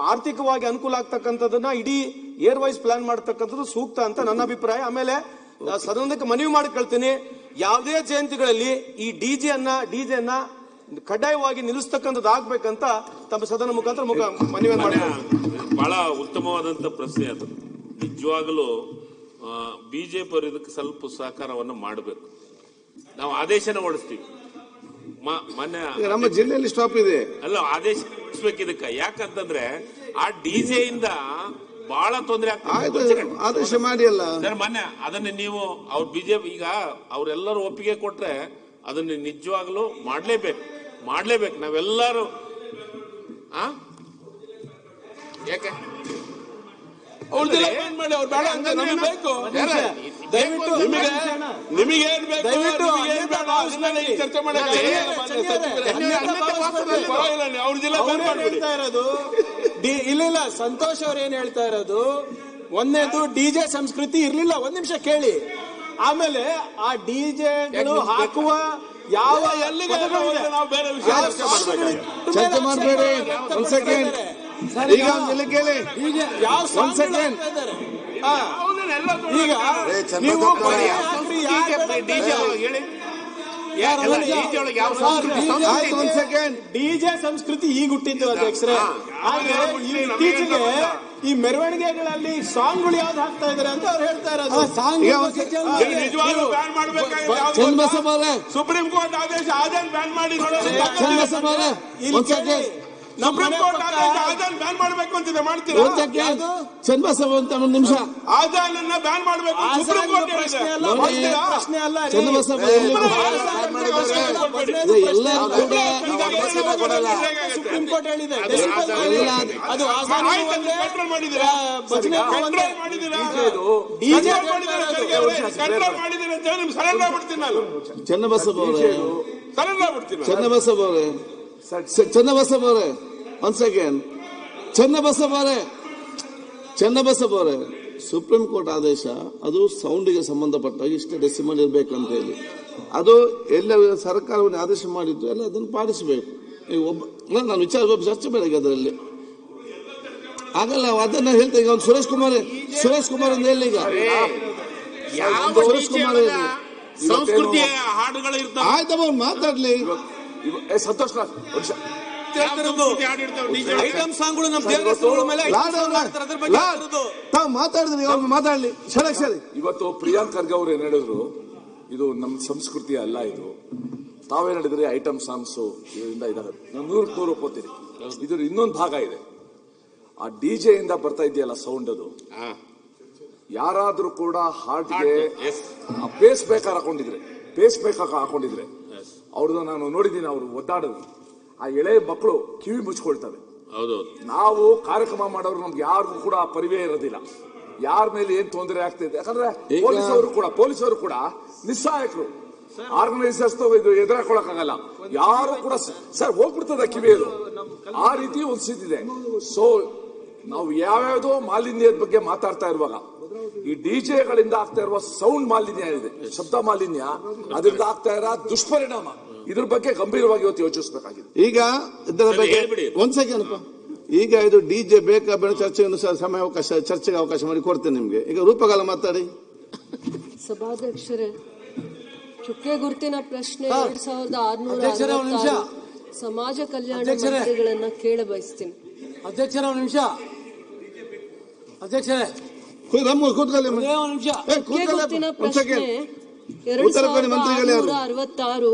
ಆರ್ಥಿಕವಾಗಿ ಅನುಕೂಲ ಆಗ್ತಕ್ಕಂಥದ್ದನ್ನ ಇಡೀ ಏರ್ ವೈಸ್ ಪ್ಲಾನ್ ಮಾಡ್ತಕ್ಕಂಥದ್ದು ಸೂಕ್ತ ಅಂತ ನನ್ನ ಅಭಿಪ್ರಾಯ. ಆಮೇಲೆ ಸದನಕ್ಕೆ ಮನವಿ ಮಾಡಿ ಕೇಳ್ತೀನಿ, ಯಾವುದೇ ಜಯಂತಿಗಳಲ್ಲಿ ಈ ಡಿಜೆ ಅನ್ನ ಕಡ್ಡಾಯವಾಗಿ ನಿಲ್ಲಿಸ್ತಕ್ಕಂಥದ್ದು ಆಗ್ಬೇಕಂತ ತಮ್ಮ ಸದನ ಮುಖಾಂತರ ಮನವಿ ಮಾಡಿ. ಬಹಳ ಉತ್ತಮವಾದಂತ ಪ್ರಶ್ನೆ ಅದು. ನಿಜವಾಗಲೂ ಬಿಜೆಪಿ ಅವರು ಇದಕ್ಕೆ ಸ್ವಲ್ಪ ಸಹಕಾರವನ್ನು ಮಾಡಬೇಕು. ನಾವು ಆದೇಶನ ಹೊಡಿಸ್ತೀವಿ. ಮೊನ್ನೆ ನಮ್ಮ ಜಿಲ್ಲೆಯಲ್ಲಿ ಸ್ಟಾಪ್ ಇದೆ ಅಲ್ಲ, ಆದೇಶ ಹೊಡಿಸ್ಬೇಕು ಇದಕ್ಕೆ. ಯಾಕಂತಂದ್ರೆ ಆ ಡಿಜೆ ಇಂದ ಬಹಳ ತೊಂದರೆ ಆಗ್ತದೆ. ಆದೇಶ ಮಾಡಿ ಅಲ್ಲ ಸರ್, ಮೊನ್ನೆ ಅದನ್ನ ನೀವು ಅವ್ರ ಬಿಜೆಪಿ ಈಗ ಅವರೆಲ್ಲರೂ ಒಪ್ಪಿಗೆ ಕೊಟ್ರೆ ಅದನ್ನ ನಿಜವಾಗ್ಲೂ ಮಾಡ್ಲೇಬೇಕು. ನಾವೆಲ್ಲರೂ ಯಾಕೆ ನಿಮಗೇನ್ ಚರ್ಚೆ ಇಲ್ಲ. ಸಂತೋಷ್ ಅವ್ರು ಏನ್ ಹೇಳ್ತಾ ಇರೋದು, ಒಂದೇದು ಡಿಜೆ ಸಂಸ್ಕೃತಿ ಇರ್ಲಿಲ್ಲ. ಒಂದ್ ನಿಮಿಷ ಕೇಳಿ. ಆಮೇಲೆ ಆ ಡಿಜೆಗಳು ಹಾಕುವ ಯಾವ ನಾವು ಬೇರೆ ವಿಷಯ ಚರ್ಚೆ ಮಾಡಬೇಡಿ. ಒಂದ್ ಸೆಕೆಂಡ್ ಈಗ ಕೇಳಿ. ಯಾವ ಸೆಕೆಂಡ್ ಈಗ ನೀವು ಡಿಜೆ ಸಂಸ್ಕೃತಿ ಈಗ ಹುಟ್ಟಿದ್ದು ಅಧ್ಯಕ್ಷರೇ. ಇತ್ತೀಚೆಗೆ ಈ ಮೆರವಣಿಗೆಗಳಲ್ಲಿ ಸಾಂಗ್ಗಳು ಯಾವ್ದು ಹಾಕ್ತಾ ಇದಾರೆ ಅಂತ ಅವ್ರು ಹೇಳ್ತಾ ಇರೋದು. ಸುಪ್ರೀಂ ಕೋರ್ಟ್ ಆದೇಶ ಆದೇಶ ಬ್ಯಾನ್ ಮಾಡಿ ಸುಪ್ರೀಂ ಕೋರ್ಟ್ ಬ್ಯಾನ್ ಮಾಡಬೇಕು ಅಂತಿದೆ, ಮಾಡ್ತೀರಾ? ಚನ್ನಬಸವ ಅಂತ ಒಂದು ನಿಮಿಷ ಆದಾಯನ್ನ ಬ್ಯಾನ್ ಮಾಡಬೇಕು ಸುಪ್ರೀಂ ಕೋರ್ಟ್ ಪ್ರಶ್ನೆ ಅಲ್ಲ. ಚನ್ನಬಸವ ಸುಪ್ರೀಂ ಕೋರ್ಟ್ ಹೇಳಿದೆ ಅದು ಕಂಟ್ರೋಲ್ ಮಾಡಿದ್ದೀರಾ ಅಂತ ಹೇಳಿ ನಿಮ್ಗೆ ಸರೆಂಡರ್ ಆಗ್ಬಿಡ್ತೀನಿ ನಾನು. ಚನ್ನಬಸವ ಅವರೇ ಒಂದ್ ಸೆಕೆಂಡ್. ಚನ್ನಬಸವ ಅವರೇ, ಸುಪ್ರೀಂ ಕೋರ್ಟ್ ಆದೇಶ ಅದು ಸೌಂಡಿಗೆ ಸಂಬಂಧಪಟ್ಟಾಗ ಇಷ್ಟೇ ಡೆಸಿಮಲ್ ಇರ್ಬೇಕಂತ ಹೇಳಿ ಅದು ಎಲ್ಲ ಸರ್ಕಾರವನ್ನು ಆದೇಶ ಮಾಡಿದ್ದು, ಎಲ್ಲ ಅದನ್ನು ಪಾಲಿಸಬೇಕು. ನಾನು ವಿಚಾರ ಚರ್ಚೆ ಬೇಡ ಅದರಲ್ಲಿ ಆಗಲ್ಲ. ಅದನ್ನ ಹೇಳ್ತಾ ಈಗ ಸುರೇಶ್ ಕುಮಾರ್ ಅಂತ ಹೇಳಿ. ಈಗ ಸುರೇಶ್ ಕುಮಾರ್ ಸಂಸ್ಕೃತಿಯ ಹಾಡುಗಳು ಇರ್ತಾವೆ, ಆಯ್ತವ ಮಾತಾಡ್ಲಿ. ಸಂತೋಷ್ ಐಟಮ್ ಸಾಂಗ್ಗಳು ನಮ್ಮ ದೇವಸ್ಥಾನಗಳ ಮೇಲೆ ಮಾತಾಡಿದ್ರಿ, ಅವ್ರು ಮಾತಾಡ್ಲಿ. ಸರಿ. ಇವತ್ತು ಪ್ರಿಯಾಂಕ್ ಖರ್ಗೆ ಅವ್ರು ಏನ್ ಹೇಳಿದ್ರು, ಇದು ನಮ್ಮ ಸಂಸ್ಕೃತಿ ಅಲ್ಲ. ಇದು ತಾವೇನ್ ಹೇಳಿದ್ರಿ, ಐಟಮ್ ಸಾಂಗ್ಸ್ ಇದರಿಂದ ಇದಾರೆ. ನಾನು 100% ಒಪ್ಕೋತೀನಿ. ಇದ್ರ ಇನ್ನೊಂದು ಭಾಗ ಇದೆ, ಆ ಡಿಜೆ ಇಂದ ಬರ್ತಾ ಇದೆಯಲ್ಲ ಸೌಂಡ್, ಅದು ಯಾರಾದ್ರೂ ಕೂಡ ಹಾರ್ಟ್ಗೆ ಪೇಸ್ ಬೇಕರ್ ಹಾಕೊಂಡಿದ್ರೆ ಅವ್ರದ್ದು ನಾನು ನೋಡಿದ್ದೀನಿ. ಅವರು ಒದ್ದಾಡೋದು, ಆ ಎಳೆ ಮಕ್ಕಳು ಕಿವಿ ಮುಚ್ಕೊಳ್ತವೆ. ನಾವು ಕಾರ್ಯಕ್ರಮ ಮಾಡೋರು ನಮ್ಗೆ ಯಾರಿಗೂ ಕೂಡ ಪರಿವೇ ಇರೋದಿಲ್ಲ, ಯಾರ ಮೇಲೆ ಏನ್ ತೊಂದರೆ ಆಗ್ತಿದೆ. ಯಾಕಂದ್ರೆ ಪೊಲೀಸರು ಕೂಡ ನಿಸ್ಸಹಾಯಕರು, ಆರ್ಗನೈಸರ್ಸ್ ಇದು ಎದುರಾಕೊಳ್ಳಕ್ಕಾಗಲ್ಲ. ಯಾರು ಕೂಡ ಸರ್ ಹೋಗ್ಬಿಡ್ತದೆ ಕಿವಿಯದು, ಆ ರೀತಿ ಒಂದು ಸ್ಥಿತಿದೆ. ಸೊ ನಾವು ಯಾವ್ಯಾವುದೋ ಮಾಲಿನ್ಯದ ಬಗ್ಗೆ ಮಾತಾಡ್ತಾ ಇರುವಾಗ ಈ ಡಿಜೆಗಳಿಂದ ಆಗ್ತಾ ಇರುವ ಸೌಂಡ್ ಮಾಲಿನ್ಯ ಇದೆ, ಶಬ್ದ ಮಾಲಿನ್ಯ, ಅದರಿಂದ ಆಗ್ತಾ ಇರೋ ದುಷ್ಪರಿಣಾಮ, ಇದ್ರ ಬಗ್ಗೆ ಗಂಭೀರವಾಗಿ ಇವತ್ತು ಯೋಚಿಸಬೇಕಾಗಿದೆ. ಈಗ ಒಂದ್ ಸೆಕೆಂಡ್ ಅಪ್ಪ, ಈಗ ಇದು ಡಿಜೆ ಬೇಕಾ ಬೇಡ ಚರ್ಚೆಯನ್ನು ಚರ್ಚೆಗೆ ಅವಕಾಶ ಮಾಡಿ ಕೊಡ್ತೇನೆ ನಿಮ್ಗೆ. ಈಗ ರೂಪಗಾಲ ಮಾತಾಡಿ. ಸಭಾಧ್ಯಕ್ಷರೇ, ಚುಕ್ಕೆ ಗುರುತಿನ ಪ್ರಶ್ನೆ 2666 ಸಮಾಜ ಕಲ್ಯಾಣ ಮಂತ್ರಿಗಳನ್ನ ಕೇಳ ಬಯಸ್ತೀನಿ. ಅಧ್ಯಕ್ಷರೇ ಒಂದು ನಿಮಿಷ. ಅಧ್ಯಕ್ಷರೇ ಗುರುತಿನ ಪ್ರಶ್ನೆ 2666